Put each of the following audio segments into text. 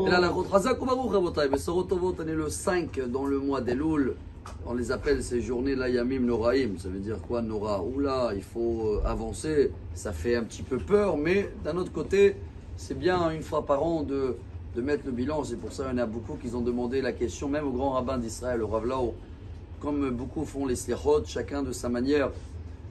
Et là, la Chazak Baruch Rabotai, Besorot Tovot, on est le 5 dans le mois d'Elul. On les appelle ces journées-là Yamim Noraim. Ça veut dire quoi, Nora? Oula, il faut avancer. Ça fait un petit peu peur, mais d'un autre côté, c'est bien une fois par an de mettre le bilan. C'est pour ça qu'il y en a beaucoup qui ont demandé la question, même au grand rabbin d'Israël, au Rav Lau. Comme beaucoup font les slichot, chacun de sa manière.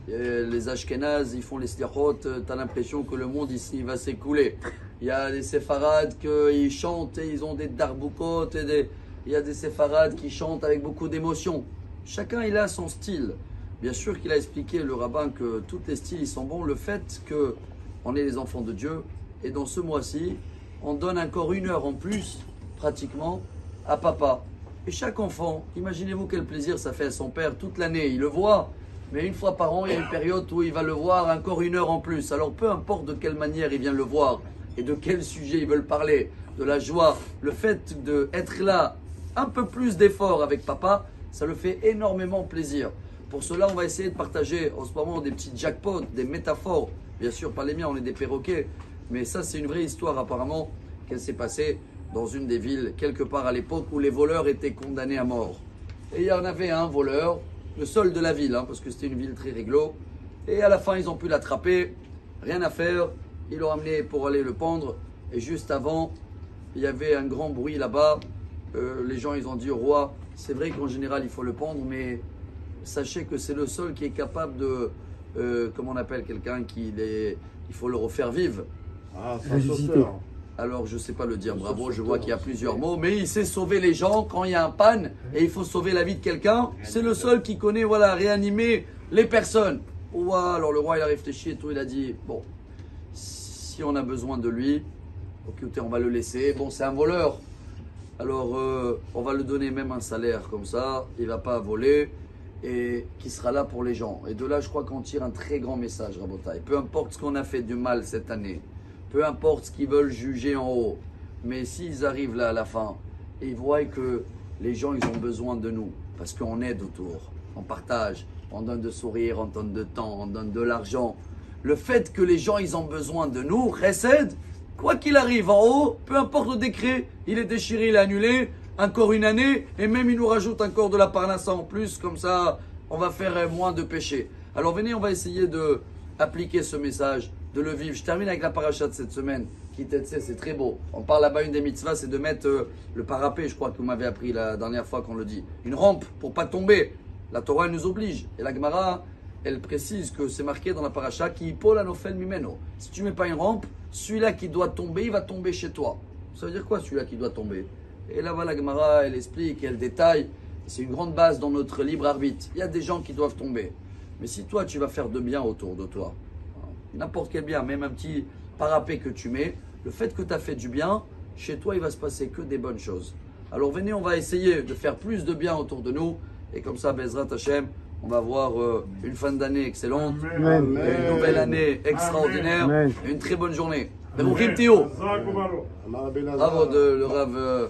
Les Ashkénazes, ils font les slichot, tu as l'impression que le monde ici va s'écouler. Il y a des séfarades qui chantent et ils ont des darboukot, il y a des séfarades qui chantent avec beaucoup d'émotion. Chacun il a son style. Bien sûr qu'il a expliqué, le rabbin, que tous les styles ils sont bons. Le fait qu'on est les enfants de Dieu, et dans ce mois-ci, on donne encore 1 heure en plus, pratiquement, à papa. Et chaque enfant, imaginez-vous quel plaisir ça fait à son père toute l'année. Il le voit, mais une fois par an, il y a une période où il va le voir encore 1 heure en plus. Alors peu importe de quelle manière il vient le voir et de quel sujet ils veulent parler, de la joie, le fait d'être là, un peu plus d'effort avec papa, ça le fait énormément plaisir. Pour cela, on va essayer de partager en ce moment des petits jackpots, des métaphores. Bien sûr, pas les miens, on est des perroquets. Mais ça, c'est une vraie histoire apparemment qu'elle s'est passée dans une des villes, quelque part à l'époque où les voleurs étaient condamnés à mort. Et il y en avait un voleur, le seul de la ville, parce que c'était une ville très réglo. Et à la fin, ils ont pu l'attraper, rien à faire. Ils l'ont amené pour aller le pendre. Et juste avant, il y avait un grand bruit là-bas. Les gens, ils ont dit au roi, c'est vrai qu'en général, il faut le pendre, mais sachez que c'est le seul qui est capable de, comment on appelle quelqu'un il faut le refaire vivre. Ah, sauteur. Alors, je ne sais pas le dire, bravo, je vois qu'il y a plusieurs mots, mais il sait sauver les gens quand il y a un panne et il faut sauver la vie de quelqu'un. C'est le seul qui connaît, voilà, réanimer les personnes. Ouah, alors le roi, il a réfléchi et tout, il a dit, bon, si on a besoin de lui, ok, on va le laisser. Bon, c'est un voleur. Alors, on va lui donner même un salaire comme ça, il ne va pas voler et qui sera là pour les gens. Et de là, je crois qu'on tire un très grand message, Rabotai. Peu importe ce qu'on a fait de mal cette année, peu importe ce qu'ils veulent juger en haut, mais s'ils arrivent là à la fin et ils voient que les gens, ils ont besoin de nous, parce qu'on aide autour, on partage, on donne de sourires, on donne de temps, on donne de l'argent. Le fait que les gens, ils ont besoin de nous, Chesed, quoi qu'il arrive en haut, peu importe le décret, il est déchiré, il est annulé, encore 1 année, et même il nous rajoute encore de la parnassa en plus, comme ça, on va faire moins de péchés. Alors venez, on va essayer de appliquer ce message, de le vivre. Je termine avec la paracha de cette semaine, qui c'est très beau. On parle là-bas, une des mitzvahs, c'est de mettre le parapet, je crois que vous m'avez appris la dernière fois qu'on le dit. Une rampe pour pas tomber. La Torah elle nous oblige. Et la Gemara, elle précise que c'est marqué dans la paracha qui pol anofel mimeno. Si tu mets pas une rampe, celui-là qui doit tomber, il va tomber chez toi. Ça veut dire quoi, celui-là qui doit tomber? Et là-bas, la Gemara, elle explique, elle détaille. C'est une grande base dans notre libre arbitre. Il y a des gens qui doivent tomber. Mais si toi, tu vas faire de bien autour de toi, n'importe quel bien, même un petit parapet que tu mets, le fait que tu as fait du bien, chez toi, il va se passer que des bonnes choses. Alors venez, on va essayer de faire plus de bien autour de nous. Et comme ça, Bezrat Hashem, on va avoir une fin d'année excellente, une nouvelle année extraordinaire, et une très bonne journée. Bravo le Rav